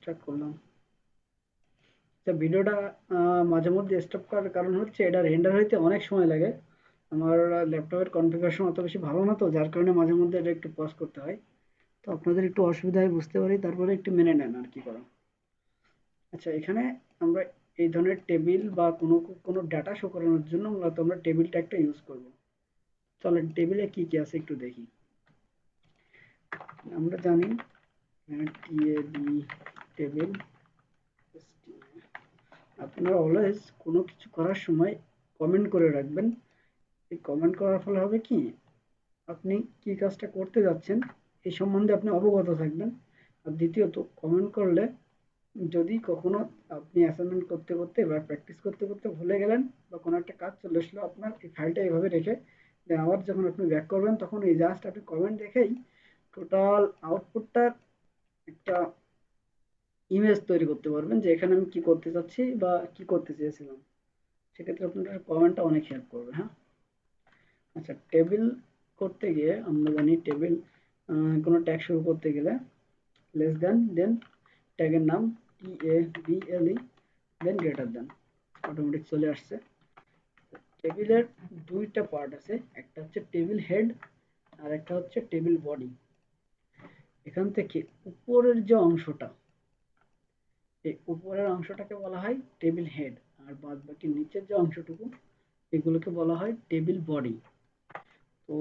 Start করলাম। তো ভিডিওটা মাঝে মধ্যে স্টপ করার কারণ হচ্ছে এটা রেন্ডার হইতে অনেক সময় লাগে। আমার ল্যাপটপের কনফিগারেশন অত বেশি ভালো না, তো যার কারণে মাঝে মধ্যে এটা একটু পজ করতে হয়। তো আপনাদের একটু অসুবিধা হয় বুঝতে পারি, তারপরে একটু মেনে নেন আর কি করা। আচ্ছা, এখানে আমরা এই ধরনের টেবিল বা কোনো ডাটা শো করানোর জন্য মূলত আমরা টেবিল ট্যাগটা ইউজ করব। চলেন টেবিলে কি কি আছে একটু দেখি। আমরা জানি টিএবি টেবিল। আপনারা অলওয়েজ কোনো কিছু করার সময় কমেন্ট করে রাখবেন। এই কমেন্ট করার ফলে হবে কি, আপনি কি কাজটা করতে যাচ্ছেন এই সম্বন্ধে আপনি অবগত থাকবেন। আর দ্বিতীয়ত কমেন্ট করলে যদি কখনো আপনি অ্যাসাইনমেন্ট করতে করতে বা প্র্যাকটিস করতে করতে ভুলে গেলেন বা কোনো একটা কাজ চলে আসলো, আপনার এই ফাইলটা এইভাবে রেখে দেন আবার যখন আপনি ব্যাক করবেন তখন এই জাস্ট আপনি কমেন্ট দেখেই টোটাল আউটপুটটার একটা ইমেজ তৈরি করতে পারবেন যে এখানে আমি কি করতে চাচ্ছি বা কি করতে চেয়েছিলাম। সেক্ষেত্রে আপনার কমেন্টটা অনেক হেল্প করবে। হ্যাঁ, আচ্ছা, টেবিল করতে গিয়ে আমরা জানি টেবিল কোনো ট্যাগ শুরু করতে গেলে লেস দেন ট্যাগের নাম TABLE দেন গ্রেটার দেন, অটোমেটিক চলে আসছে। টেবিলের দুইটা পার্ট আছে, একটা হচ্ছে টেবিল হেড আর একটা হচ্ছে টেবিল বডি। এখান থেকে উপরের যে অংশটা, এই উপরের অংশটাকে বলা হয় টেবিল হেড, আর বাদ বাকি নিচের যে অংশটুকু এগুলোকে বলা হয় টেবিল বডি। তো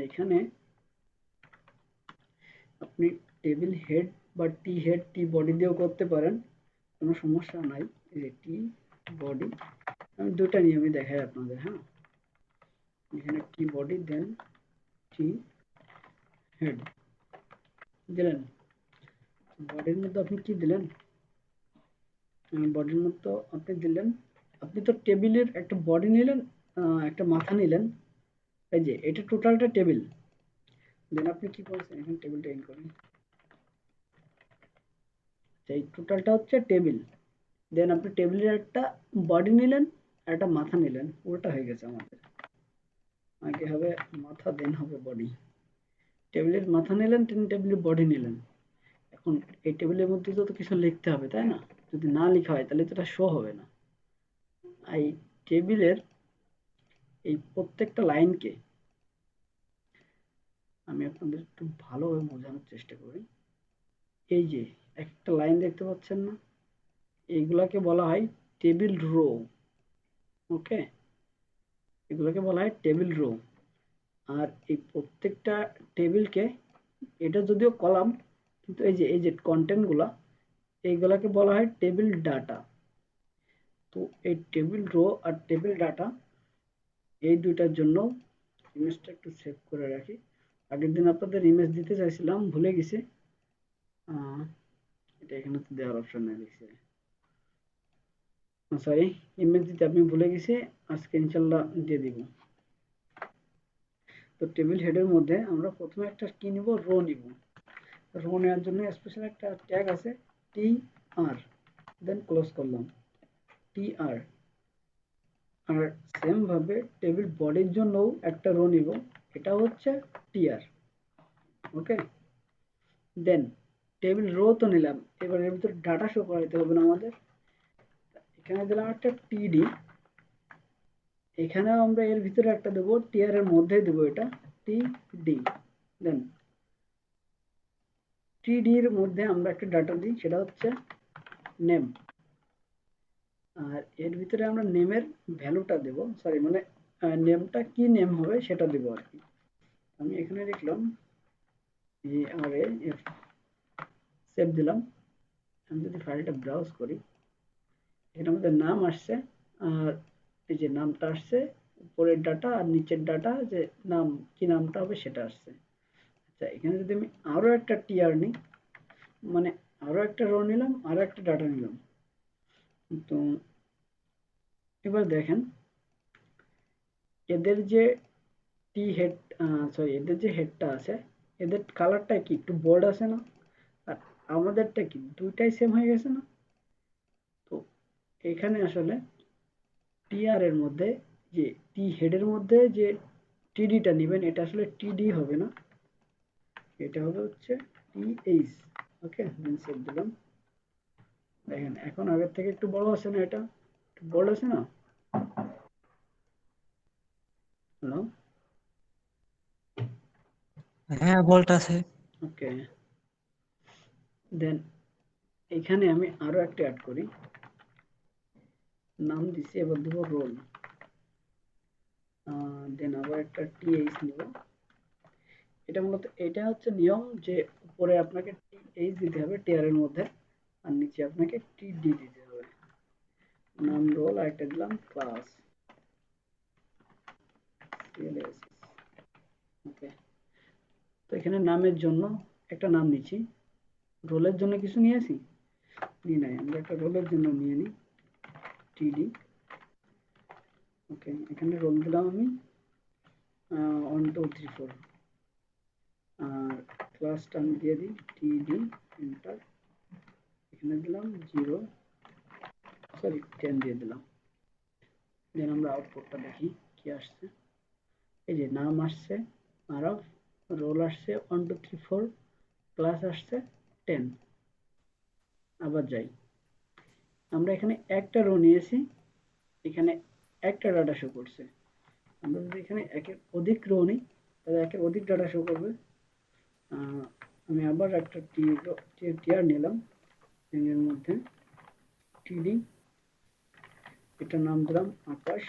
এখানে আপনি টেবিল হেড বা টি হেড টি বডি দিয়েও করতে পারেন, কোনো সমস্যা নাই। এই যে টি বডি, আমি দুটা নিয়মই দেখাই আপনাদের। হ্যাঁ, এখানে টি বডি দেন টি হেড দিলেন। বডির মধ্যে আপনি কি দিলেন, বডির মধ্যে আপনি দিলেন, আপনি তো টেবিলের একটা বডি নিলেন, একটা মাথা নিলেন, এই যে এটা টোটালটা টেবিল। দেন আপনি কি করছেন, এখানে টেবিলটা ইন করেন, এই টোটালটা হচ্ছে টেবিল। দেন আপনি টেবিলের একটা বডি নিলেন আর একটা মাথা নিলেন, উল্টা হয়ে গেছে আমাদের। আগে হবে মাথা দেন হবে বডি। টেবিলের মাথা নিলেন, টেবিলের বডি নিলেন। এখন এই টেবিলের মধ্যে তো কিছু লিখতে হবে, তাই না? যদি না লেখা হয় তাহলে তো এটা শো হবে না। এই টেবিলের এই প্রত্যেকটা লাইনকে আমি আপনাদের একটু ভালোভাবে বোঝানোর চেষ্টা করি। এই যে একটা লাইন দেখতে পাচ্ছেন না, এইগুলাকে বলা হয় টেবিল রো। ওকে, এগুলোকে বলা হয় টেবিল রো। আর এই প্রত্যেকটা টেবিলকে, এটা যদিও কলাম কিন্তু এই যে কন্টেন্ট গুলা এইগুলাকে বলা হয় টেবিল ডাটা। তো এই টেবিল রো আর টেবিল ডাটা এই দুইটার জন্য ইমেজটা একটু সেভ করে রাখি। আগের দিন আপনাদের ইমেজ দিতে চাইছিলাম, ভুলে গেছি। এটা এখানে তো দেওয়ার অপশন নাই, দেখছি সরি, ইমেজ দিতে আমি ভুলে গেছি, আজকে ইনশাল্লাহ দিয়ে দিব। তো টেবিল হেডের মধ্যে আমরা প্রথমে একটা কি নিব, রো নিব। রো নেওয়ার জন্য স্পেশাল একটা ট্যাগ আছে TR, দেন ক্লোজ করলাম TR। আর সেম ভাবে টেবিল বডির জন্যও একটা রো নিব, এটা হচ্ছে TR। ওকে, দেন টেবিল রো তো নিলাম, এবার এর ভিতরে ডাটা শো করাইতে হবে না আমাদের। এখানে দিলাম একটা TD, এখানেও আমরা এর ভিতরে একটা দেবো, TR এর মধ্যে দেবো এটা TD। দেন TD এর মধ্যে আমরা একটা ডাটা দিই, সেটা হচ্ছে নেম। আর এর ভিতরে আমরা নেমের ভ্যালুটা দেব, সরি মানে নেমটা কি নেম হবে সেটা দেব আর কি। আমি এখানে লিখলাম ARAF, সেভ দিলাম। আমি যদি ফাইলটা ব্রাউজ করি, এখানে আমাদের নাম আসছে, আর এই যে নামটা আসছে, উপরের ডাটা আর নিচের ডাটা যে নাম, কি নামটা হবে সেটা আসছে। আচ্ছা, এখানে যদি আমি আরো একটা টিআর নিই, মানে আরো একটা রো নিলাম, আরো একটা ডাটা নিলাম, তো এবার দেখেন এদের যে টি হেড, সরি এদের যে হেডটা আছে, এদের কালারটা কি একটু বোল্ড আছে না? আর আমাদেরটা কি দুইটাই সেম হয়ে গেছে না? তো এখানে আসলে টিআর এর মধ্যে যে টি হেডের মধ্যে যে টিডিটা নেবেন, এটা আসলে টিডি হবে না, এটা হবে হচ্ছে টিএইচ। ওকে, দেন সেভ দিলাম। দেখেন এখন আগের থেকে একটু বড় আছে না, এটা একটু বড় আছে না? হ্যালো? হ্যাঁ ভোল্ট আছে। ওকে, দেন এখানে আমি আরো একটা অ্যাড করি, নাম দিছি, এবার দেবো রোল। দেন আবার একটা টিএইচ নিব। এটা মূলত এটা হচ্ছে নিয়ম যে উপরে আপনাকে টিএইচ দিতে হবে টিআর এর মধ্যে, আর নিচে আপনাকে টিডি দিতে হবে। নাম রোল আর একটা দিলাম ক্লাস সিএলএস। ওকে, তো এখানে নামের জন্য একটা নাম নিচ্ছি, রোলের জন্য কিছু নিয়েছি নিয়ে নাই, আমরা একটা রোলের জন্য নিয়ে নিই টিডি। ওকে, এখানে রোল দিলাম আমি 1 2 3 4, আর ক্লাসটা আমি দিয়ে দিই টিডি, এন্টার। এখানে দিলাম 10 দিয়ে দিলাম। দেন আমরা আউটপুটটা দেখি কি আসছে। এই যে নাম আসছে আরব, রোল আসছে 1 2 3 4, ক্লাস আসছে 10। আবার যাই, আমরা এখানে একটা রো নিয়েছি, এখানে একটা ডাটা শো করছে। আমরা যদি এখানে একের অধিক রো নিই তাহলে একের অধিক ডাটা শো করবে। আমি আবার একটা টিআর নিলাম, এর মধ্যে টিডি, এটার নাম দিলাম আকাশ।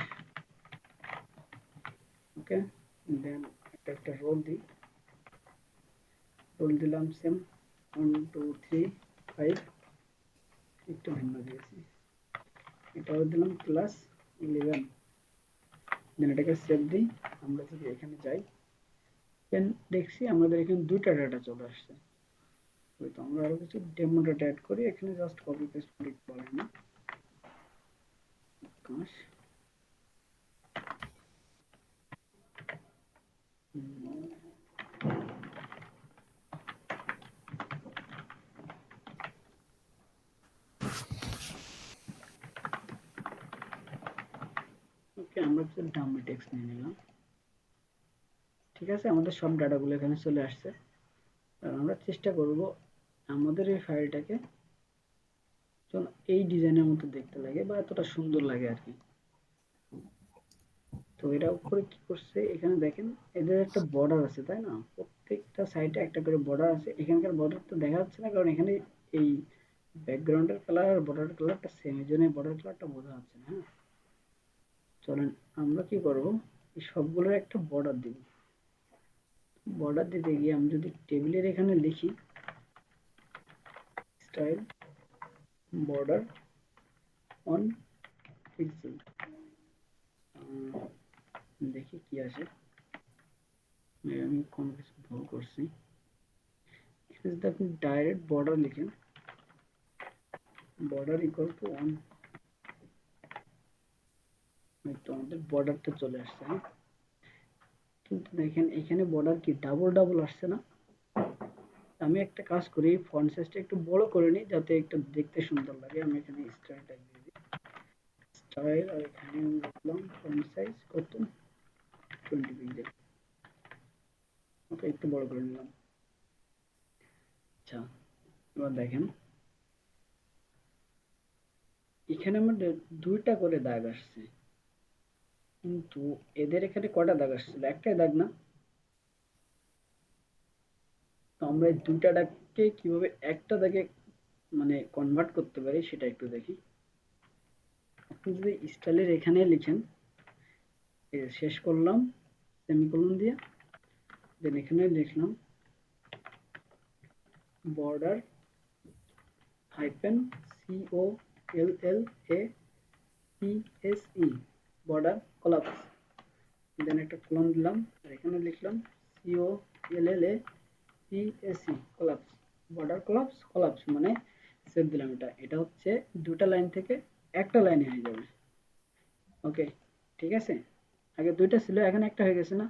ওকে, দেন একটা রোল দিই, রোল দিলাম সেম 1 2 3 5, একটু ভিন্ন দিয়েছি। এটাও দিলাম ক্লাস 11। দেন এটাকে সেভ দিই। আমরা যদি এখানে যাই, দেন দেখছি আমাদের এখানে দুইটা ডাটা চলে আসছে। তো আমরা আরো কিছু ডেমো ডাটা অ্যাড করি, এখানে জাস্ট কপি পেস্ট করে পারেন না। আকাশ, ওকে, আমরা কিছু ডামি টেক্সট নিয়ে নিলাম। ঠিক আছে, আমাদের সব ডাটাগুলো এখানে চলে আসছে। আর আমরা চেষ্টা করব আমাদের এই ফাইলটাকে যেন এই ডিজাইনের মতো দেখতে লাগে বা এতটা সুন্দর লাগে আর কি। তো এরা উপরে কি করছে, এখানে দেখেন এদের একটা বর্ডার আছে তাই না, প্রত্যেকটা সাইডে একটা করে বর্ডার আছে। এখানকার বর্ডার তো দেখা যাচ্ছে না, কারণ এখানে এই ব্যাকগ্রাউন্ডের কালার আর বর্ডার কালারটা সেম, এই জন্য বর্ডার কালারটা বোঝা যাচ্ছে না। হ্যাঁ, চলেন আমরা কি করব, এই সবগুলোর একটা বর্ডার দিব। বর্ডার দিতে গিয়ে আমি যদি টেবিলের এখানে লিখি স্টাইল বর্ডার অন পিক্সেল, দেখি কি আসে। আমি কোনো কিছু ভুল করছি, এখানে যদি আপনি ডাইরেক্ট বর্ডার লিখেন, বর্ডার ইকুয়াল টু 1, তো আমাদের বর্ডারটা চলে আসছে। হ্যাঁ, কিন্তু দেখেন এখানে বর্ডার কি ডাবল ডাবল আসছে না। আমি একটা কাজ করি, ফন্ট সাইজটা একটু বড় করে নিই যাতে একটু দেখতে সুন্দর লাগে। আমি এখানে স্টাইল ট্যাগ দিয়ে দিই, স্টাইল, আর এখানে আমি লিখলাম ফন্ট সাইজ কত, 20 পিক্সেল। ওকে, একটু বড় করে নিলাম। আচ্ছা, এবার দেখেন এখানে আমাদের দুইটা করে দাগ আসছে, কিন্তু এদের এখানে কয়টা দাগ আসছিল, একটাই দাগ না। তো আমরা এই দুইটা দাগকে কিভাবে একটা দাগে মানে কনভার্ট করতে পারি সেটা একটু দেখি। আপনি যদি স্টাইলের এখানে লিখেন, শেষ করলাম সেমিকোলন দিয়ে, দেন এখানে লিখলাম border hyphen C O L L A P S E, border collapse, then একটা কোলন দিলাম, আর এখানে লিখলাম C O L L A P S E collapse, border collapse, collapse মানে সেভ দিলাম। এটা এটা হচ্ছে দুটা লাইন থেকে একটা লাইনে হয়ে যাবে। ওকে, ঠিক আছে, আগে দুইটা ছিল এখন একটা হয়ে গেছে না।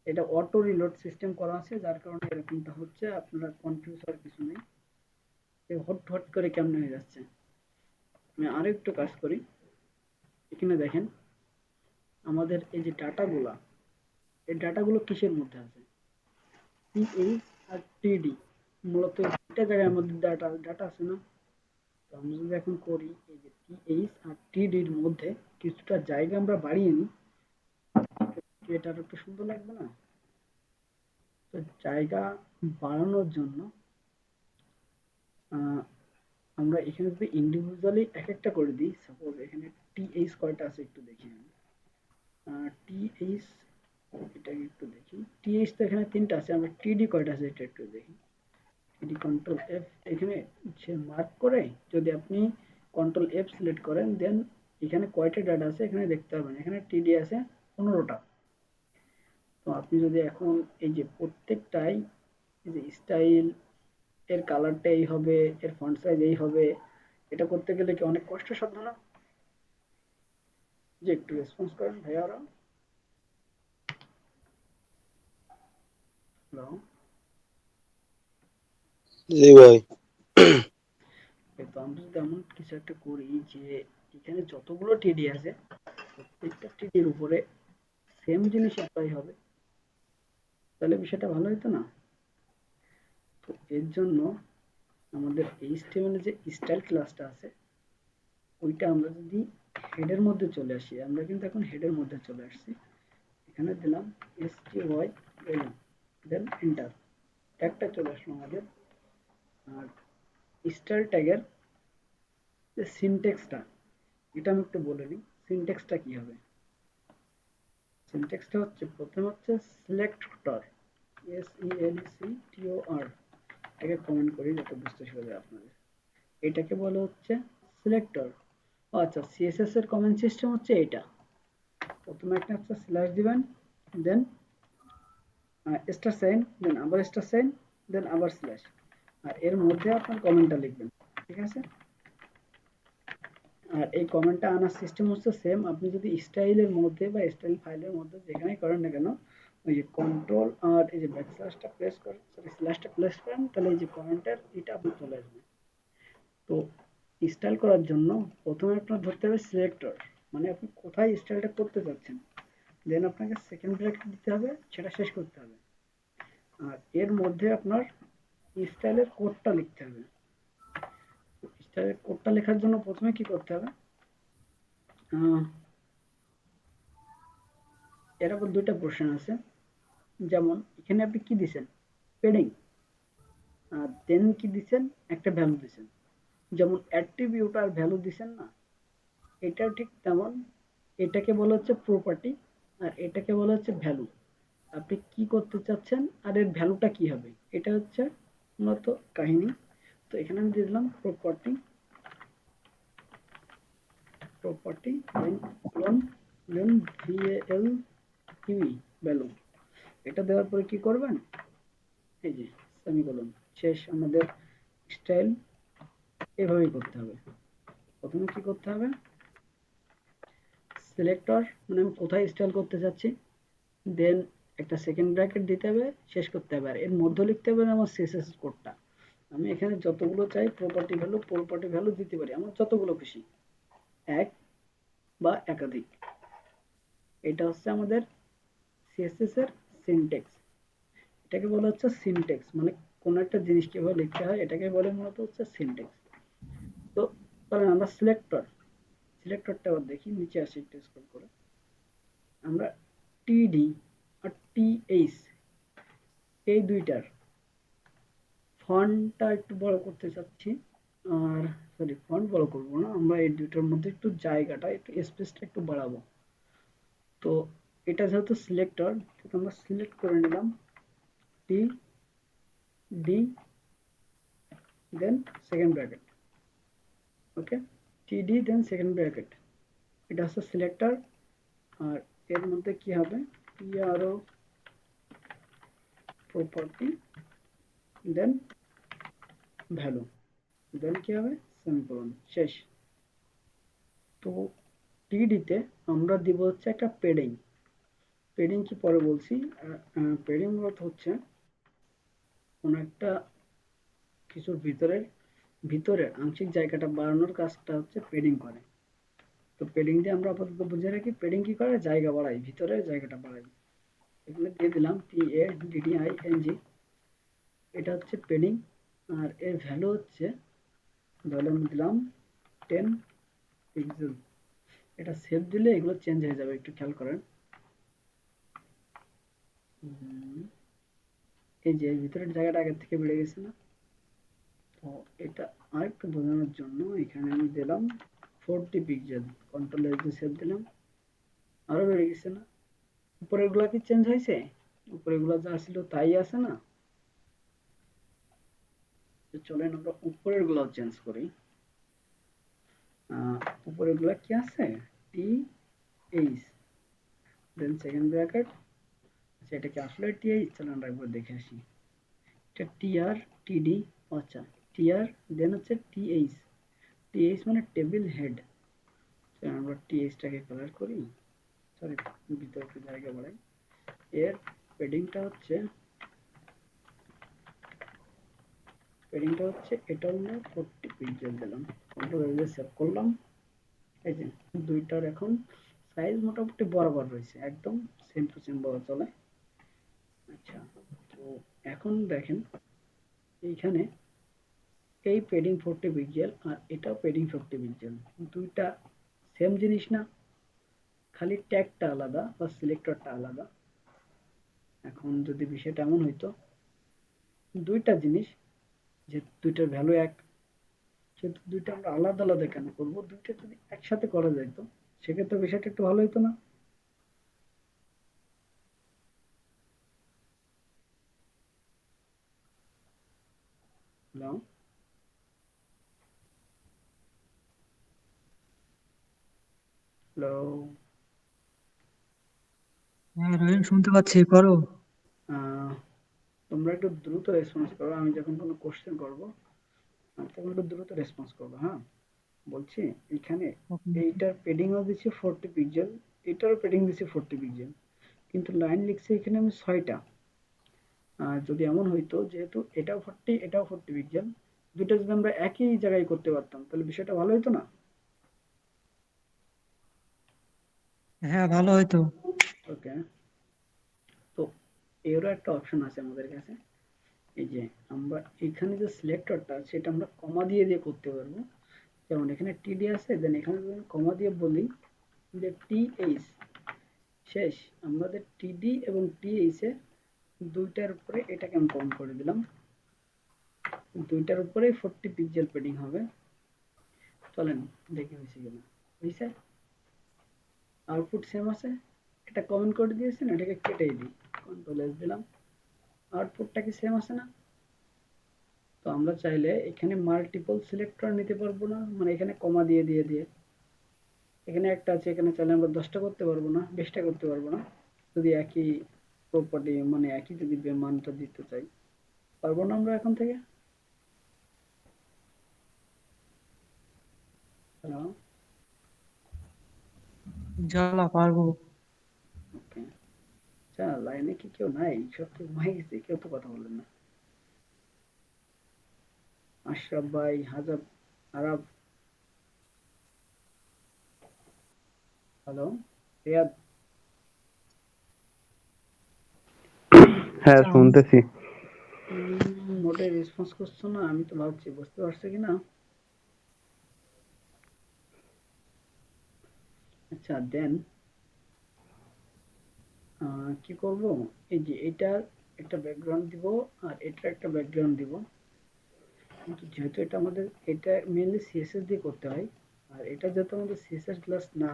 এটা অটো রিলোড সিস্টেম করা আছে যার কারণে এরকমটা হচ্ছে, আপনারা কনফিউজ হওয়ার কিছু নেই। হট হট করে কেমনে হয়ে যাচ্ছে। আমি আরো একটু কাজ করি, এখানে দেখেন আমাদের এই যে ডাটাগুলা, এই ডাটাগুলো কিসের মধ্যে আছে, পিএইচ আর টিডি। মূলত এটা জায়গায় আমাদের ডাটা ডাটা আছে না। তো আমরা যদি এখন করি এই যে টিএইচ আর টিডির মধ্যে কিছুটা জায়গা আমরা বাড়িয়ে নিই, এটা আরো একটু সুন্দর লাগবে না? তো জায়গা বাড়ানোর জন্য আহ, আমরা এখানে যদি ইন্ডিভিজুয়ালি এক একটা করে দিই, সাপোজ এখানে টিএইচ কয়টা আছে একটু দেখি আমি। টিএইচ এটাকে একটু দেখি, টিএইচ তো এখানে তিনটা আছে, আমরা টিডি কয়টা আছে এটা একটু দেখি। টিডি কন্ট্রোল এফ এখানে সে মার্ক করে, যদি আপনি কন্ট্রোল এফ সিলেক্ট করেন দেন এখানে কয়টা ডাটা আছে এখানে দেখতে পাবেন। এখানে টিডি আছে 15টা। তো আপনি যদি এখন এই যে প্রত্যেকটাই এই যে স্টাইল, এর কালারটা এই হবে, এর ফন্ট সাইজ এই হবে, এটা করতে গেলে কি অনেক কষ্টসাধ্য না? যে একটু রেসপন্স করেন ভাইয়ারা। হ্যালো। জি ভাই। তো আমরা যদি এমন কিছু একটা করি যে এখানে যতগুলো টিডি আছে প্রত্যেকটা টিডির উপরে সেম জিনিস অ্যাপ্লাই হবে, তাহলে বিষয়টা ভালো হতো না? তো এর জন্য আমাদের HTML এর যে স্টাইল ক্লাসটা আছে ওইটা আমরা যদি হেডের মধ্যে চলে আসি, আমরা কিন্তু এখন হেডের মধ্যে চলে আসছি, এখানে দিলাম STY দেন এন্টার, ট্যাগটা চলে আসলো আমাদের। আর স্টাইল ট্যাগের যে সিনট্যাক্সটা, এটা আমি একটু বলে নিই সিনট্যাক্সটা কি হবে। সিনট্যাক্সটা হচ্ছে প্রথমে হচ্ছে সিলেক্টর, SELECTOR, এটাকে কমেন্ট করি যাতে বুঝতে সুবিধা হয় আপনাদের। এটাকে বলে হচ্ছে সিলেক্টর। আচ্ছা, সিএসএস এর কমেন্ট সিস্টেম হচ্ছে এটা, প্রথমে একটা হচ্ছে স্ল্যাশ দিবেন, দেন স্টার সাইন, দেন আবার স্টার সাইন, দেন আবার স্ল্যাশ, আর এর মধ্যে আপনার কমেন্টটা লিখবেন। ঠিক আছে? আর এই কমেন্টটা আনার সিস্টেম হচ্ছে সেম, আপনি যদি স্টাইলের মধ্যে বা স্টাইল ফাইলের মধ্যে যেখানেই করেন না কেন, ওই যে কন্ট্রোল আর এই যে ব্যাকস্ল্যাশটা প্রেস করেন, সরি স্ল্যাশটা প্রেস করেন, তাহলে এই যে কমেন্টের এটা আপনি চলে আসবে। তো স্টাইল করার জন্য প্রথমে আপনার ধরতে হবে সিলেক্টর, মানে আপনি কোথায় স্টাইলটা করতে চাচ্ছেন, দেন আপনাকে সেকেন্ড ব্র্যাকেট দিতে হবে, সেটা শেষ করতে হবে। আর এর মধ্যে আপনার স্টাইলের কোডটা লিখতে হবে। স্টাইলের কোডটা লেখার জন্য প্রথমে কি করতে হবে, আহ, এর আবার দুইটা পোর্শন আছে। যেমন এখানে আপনি কি দিছেন, পেডিং, আর দেন কি দিছেন, একটা ভ্যালু দিছেন, যেমন অ্যাট্রিবিউট আর ভ্যালু দিছেন না, এটাও ঠিক তেমন। এটাকে বলা হচ্ছে প্রপার্টি আর এটাকে বলা হচ্ছে ভ্যালু। আপনি কি করতে চাচ্ছেন আর এর ভ্যালুটা কি হবে, এটা হচ্ছে মূলত কাহিনী। তো এখানে আমি দিয়ে দিলাম প্রপার্টি, প্রপার্টি দেন কোলন, দেন VALUE, ভ্যালু। এটা দেওয়ার পরে কি করবেন, এই যে সেমিকোলন, শেষ। আমাদের স্টাইল এভাবেই করতে হবে। প্রথমে কি করতে হবে, সিলেক্টর, মানে আমি কোথায় স্টাইল করতে চাচ্ছি, দেন একটা সেকেন্ড ব্র্যাকেট দিতে হবে, শেষ করতে হবে, আর এর মধ্যে লিখতে হবে আমার সিএসএস কোডটা। আমি এখানে যতগুলো চাই প্রপার্টি ভ্যালু দিতে পারি আমার যতগুলো খুশি, এক বা একাধিক। এটা হচ্ছে আমাদের সিএসএস এর সিনট্যাক্স। এটাকে বলা হচ্ছে সিনট্যাক্স, মানে কোন একটা জিনিস কিভাবে লিখতে হয় এটাকে বলে মূলত হচ্ছে সিনট্যাক্স। তো তাহলে আমরা সিলেক্টরটা আবার দেখি, নিচে আসি একটু স্ক্রল করে, আমরা টিডি আর টিএইচ এই দুইটার ফন্টটা একটু বড় করতে চাচ্ছি। আর সরি, ফন্ট বড় করব না, আমরা এই দুইটার মধ্যে একটু জায়গাটা একটু স্পেসটা একটু বাড়াবো। তো এটা যেহেতু সিলেক্টর, আমরা সিলেক্ট করে নিলাম T D then second bracket, okay, TD then second bracket, এটা হচ্ছে সিলেক্টর। আর এর মধ্যে কি হবে, পিআরও প্রপার্টি দেন ভ্যালু, দেন কি হবে, সেমিকোলন, শেষ। তো টিডিতে আমরা দিব হচ্ছে একটা পেডিং। পেডিং কি পরে বলছি। পেডিং মূলত হচ্ছে কোন একটা কিছুর ভিতরের আংশিক জায়গাটা বাড়ানোর কাজটা হচ্ছে পেডিং করে। তো পেডিং দিয়ে আমরা আপাতত বুঝে রাখি, পেডিং কি করে, জায়গা বাড়াই, ভিতরে জায়গাটা বাড়াই। এখানে দিয়ে দিলাম PADDING এটা হচ্ছে পেডিং, আর এর ভ্যালু হচ্ছে ধরলাম দিলাম 10 পিক্সেল। এটা সেভ দিলে এগুলো চেঞ্জ হয়ে যাবে, একটু খেয়াল করেন। এই যে এর ভিতরের জায়গাটা আগের থেকে বেড়ে গেছে না? তো এটা আরেকটু বোঝানোর জন্য এখানে আমি দিলাম 40 পিক্সেল, কন্ট্রোল এস দিয়ে সেভ দিলাম, আরো বেড়ে গেছে না? উপরের গুলা কি চেঞ্জ হয়েছে? উপরের গুলা যা ছিল তাই আছে না? তো চলেন আমরা উপরের গুলাও চেঞ্জ করি। উপরের গুলা কি আছে? T H, then second bracket. আচ্ছা, এটা কি আসলে টি এইচ? চলেন আমরা একবার দেখে আসি। এটা টি আর টি ডি, আচ্ছা টি আর, দেন হচ্ছে টি এইচ। টি এইচ মানে টেবিল হেড। আমরা টি এইচটাকে কালার করি, সরি ভিতরে একটু জায়গা বাড়াই। এর পেডিংটা হচ্ছে এটা হলো 40 পিক্সেল দিলাম, কন্ট্রোল এস সেভ করলাম। এই যে দুইটার এখন সাইজ মোটামুটি বরাবর রয়েছে, একদম সেম টু সেম বলা চলে। আচ্ছা, তো এখন দেখেন এইখানে এই পেডিং 40 পিক্সেল আর এটাও পেডিং 40 পিক্সেল, দুইটা সেম জিনিস না? খালি ট্যাগটা আলাদা বা সিলেক্টরটা আলাদা। এখন যদি বিষয়টা এমন হইতো দুইটা জিনিস, যে দুইটার ভ্যালু এক, সেহেতু দুইটা আমরা আলাদা আলাদা কেন করবো? দুইটা যদি একসাথে করা যাইতো সেক্ষেত্রে বিষয়টা একটু ভালো হইতো না? Hello, hello. হ্যাঁ রহিম, শুনতে পাচ্ছি, করো। আহ, তোমরা একটু দ্রুত রেসপন্স করো, আমি যখন কোনো কোশ্চেন করবো তখন একটু দ্রুত রেসপন্স করবো, হ্যাঁ? বলছি এখানে ওকে। এইটার পেডিংও দিচ্ছি 40 পিক্সেল, এটারও পেডিং দিচ্ছি 40 পিক্সেল, কিন্তু লাইন লিখছি এখানে আমি 6টা। যদি এমন হইতো যেহেতু এটাও 40 এটাও 40 পিক্সেল, দুটো যদি আমরা একই জায়গায় করতে পারতাম তাহলে বিষয়টা ভালো হইতো না? হ্যাঁ, ভালো হয়তো। ওকে, তো এরও একটা অপশন আছে আমাদের কাছে। এই যে আমরা এখানে যে সিলেক্টরটা আছে এটা আমরা কমা দিয়ে দিয়ে করতে পারবো। যেমন এখানে টিডি আছে, দেন এখানে যদি কমা দিয়ে বলি যে টিএইচ, শেষ। আমাদের টিডি এবং টিএইচ এ দুইটার উপরে এটাকে আমি কাউন্ট করে দিলাম, দুইটার উপরেই 40 পিক্সেল পেডিং হবে। চলেন দেখি হয়েছে কিনা। হয়েছে? আউটপুট সেম আছে। এটা কমেন্ট করে দিয়েছি না, এটাকে কেটেই দিই, কন্ট্রোল এস দিলাম, আউটপুটটা কি সেম আছে না? তো আমরা চাইলে এখানে মাল্টিপল সিলেক্টর নিতে পারবো না, মানে এখানে কমা দিয়ে দিয়ে দিয়ে, এখানে একটা আছে, এখানে চাইলে আমরা 10টা করতে পারবো না, 20টা করতে পারবো না, যদি একই প্রপার্টি মানে একই যদি মানটা দিতে চাই, পারবো না আমরা এখন থেকে? হ্যালো, ইনশাআল্লাহ পারবো। ওকে। আচ্ছা, লাইনে কি কেউ নাই? সব কি ঘুমাই গেছে? কেউ তো কথা বলেন না। আশরাফ ভাই, হাজাব, আরাব, হ্যালো, রিয়াদ। হ্যাঁ, আচ্ছা শুনতেছি। মোটে রেসপন্স করছো না, আমি তো ভাবছি বুঝতে পারছো কিনা। আচ্ছা, দেন কি করব? এই যে এটার একটা ব্যাকগ্রাউন্ড দিব আর এটার একটা ব্যাকগ্রাউন্ড দিব, কিন্তু যেহেতু এটা আমাদের, এটা মেনলি সিএসএস দিয়ে করতে হয়, আর এটা যেহেতু আমাদের সিএসএস ক্লাস না,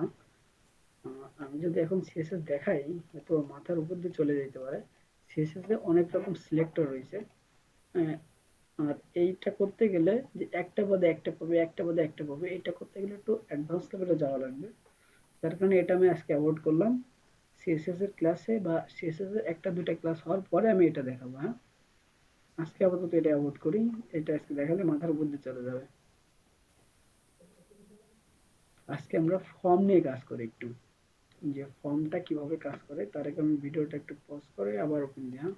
আমি যদি এখন সিএসএস দেখাই হয়তো মাথার উপর দিয়ে চলে যেতে পারে। সিএসএস এ অনেক রকম সিলেক্টর রয়েছে। আহ, আর এইটা করতে গেলে যে একটা বাদে একটা পাবে, একটা বাদে একটা পাবে, এটা করতে গেলে একটু অ্যাডভান্স লেভেলে যাওয়া লাগবে। যার কারণে এটা আমি আজকে অ্যাভয়েড করলাম। সিএসএস এর ক্লাসে বা সিএসএস এর একটা দুইটা ক্লাস হওয়ার পরে আমি এটা দেখাবো, হ্যাঁ? আজকে আপাতত এটা অ্যাভয়েড করি, এটা আজকে দেখালে মাথার উপর দিয়ে চলে যাবে। আজকে আমরা ফর্ম নিয়ে কাজ করি একটু, যে ফর্মটা কিভাবে কাজ করে তার আগে আমি ভিডিওটা একটু পজ করে আবার ওপেন দিই, হ্যাঁ?